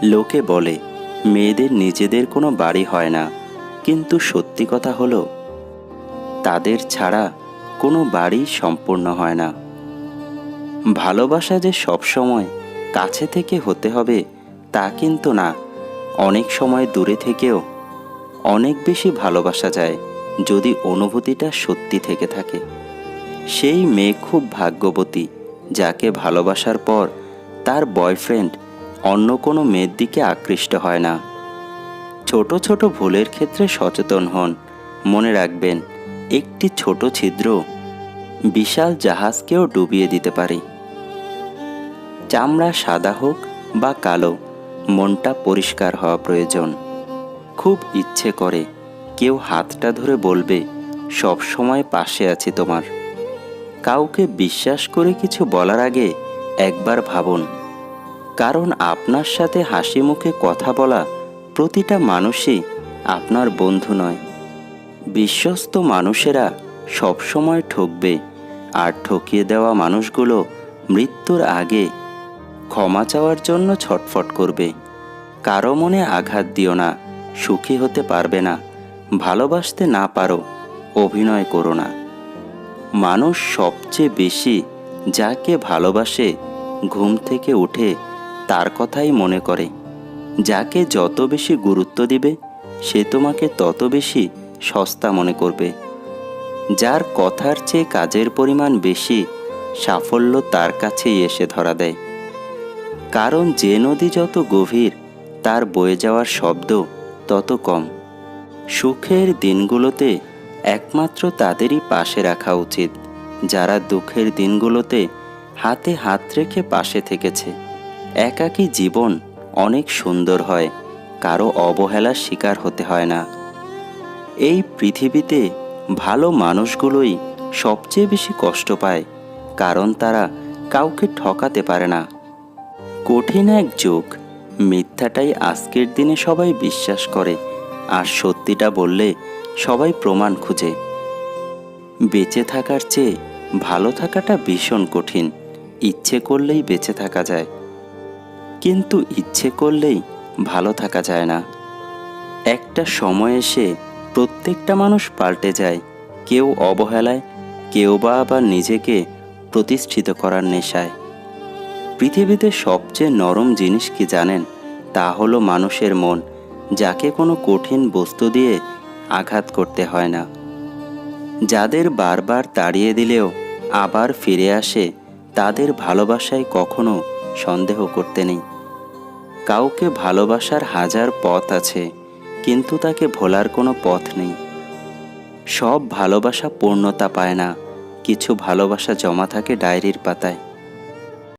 লোকে বলে মেয়েদের নিজেদের কোনো বাড়ি হয় না, কিন্তু সত্যি কথা হলো তাদের ছাড়া কোনো বাড়ি সম্পূর্ণ হয় না। ভালোবাসা যে সবসময় কাছে থেকে হতে হবে তা কিন্তু না। অনেক সময় দূরে থেকেও অনেক বেশি ভালোবাসা যায়, যদি অনুভূতিটা সত্যি থেকে থাকে। সেই মেয়ে খুব ভাগ্যবতী যাকে ভালোবাসার পর তার বয়ফ্রেন্ড অন্য কোনো মেয়ের দিকে আকৃষ্ট হয় না। ছোট ছোট ভুলের ক্ষেত্রে সচেতন হন। মনে রাখবেন, একটি ছোট ছিদ্র বিশাল জাহাজকেও ডুবিয়ে দিতে পারে। চামড়া সাদা হোক বা কালো, মনটা পরিষ্কার হওয়া প্রয়োজন। খুব ইচ্ছে করে কেউ হাতটা ধরে বলবে, সব সময় পাশে আছি তোমার। কাউকে বিশ্বাস করে কিছু বলার আগে একবার ভাবুন, কারণ আপনার সাথে হাসি মুখে কথা বলা প্রতিটা মানুষই আপনার বন্ধু নয়। বিশ্বস্ত মানুষেরা সবসময় ঠকবে, আর ঠকিয়ে দেওয়া মানুষগুলো মৃত্যুর আগে ক্ষমা চাওয়ার জন্য ছটফট করবে। কারো মনে আঘাত দিও না, সুখী হতে পারবে না। ভালোবাসতে না পারো, অভিনয় করো না। মানুষ সবচেয়ে বেশি যাকে ভালোবাসে ঘুম থেকে উঠে তার কথাই মনে করে। যাকে যত বেশি গুরুত্ব দিবে সে তোমাকে তত বেশি সস্তা মনে করবে। যার কথার চেয়ে কাজের পরিমাণ বেশি, সাফল্য তার কাছেই এসে ধরা দেয়। কারণ যে নদী যত গভীর, তার বয়ে যাওয়ার শব্দ তত কম। সুখের দিনগুলোতে একমাত্র তাদেরই পাশে রাখা উচিত যারা দুঃখের দিনগুলোতে হাতে হাত রেখে পাশে থেকেছে। একাকী জীবন অনেক সুন্দর হয়, কারো অবহেলার শিকার হতে হয় না। এই পৃথিবীতে ভালো মানুষগুলোই সবচেয়ে বেশি কষ্ট পায়, কারণ তারা কাউকে ঠকাতে পারে না। কঠিন এক যুগ, মিথ্যাটাই আজকের দিনে সবাই বিশ্বাস করে, আর সত্যিটা বললে সবাই প্রমাণ খুঁজে। বেঁচে থাকার চেয়ে ভালো থাকাটা ভীষণ কঠিন। ইচ্ছে করলেই বেঁচে থাকা যায়, কিন্তু ইচ্ছে করলেই ভালো থাকা যায় না। একটা সময় এসে প্রত্যেকটা মানুষ পাল্টে যায়, কেউ অবহেলায়, কেউ বা আবার নিজেকে প্রতিষ্ঠিত করার নেশায়। পৃথিবীতে সবচেয়ে নরম জিনিস কি জানেন? তা হলো মানুষের মন, যাকে কোনো কঠিন বস্তু দিয়ে আঘাত করতে হয় না। যাদের বারবার তাড়িয়ে দিলেও আবার ফিরে আসে, তাদের ভালোবাসায় কখনো সন্দেহ করতে নেই। কাউকে ভালোবাসার হাজার পথ আছে, কিন্তু তাকে ভোলার কোনো পথ নেই। সব ভালোবাসা পূর্ণতা পায় না, কিছু ভালোবাসা জমা থাকে ডায়েরির পাতায়।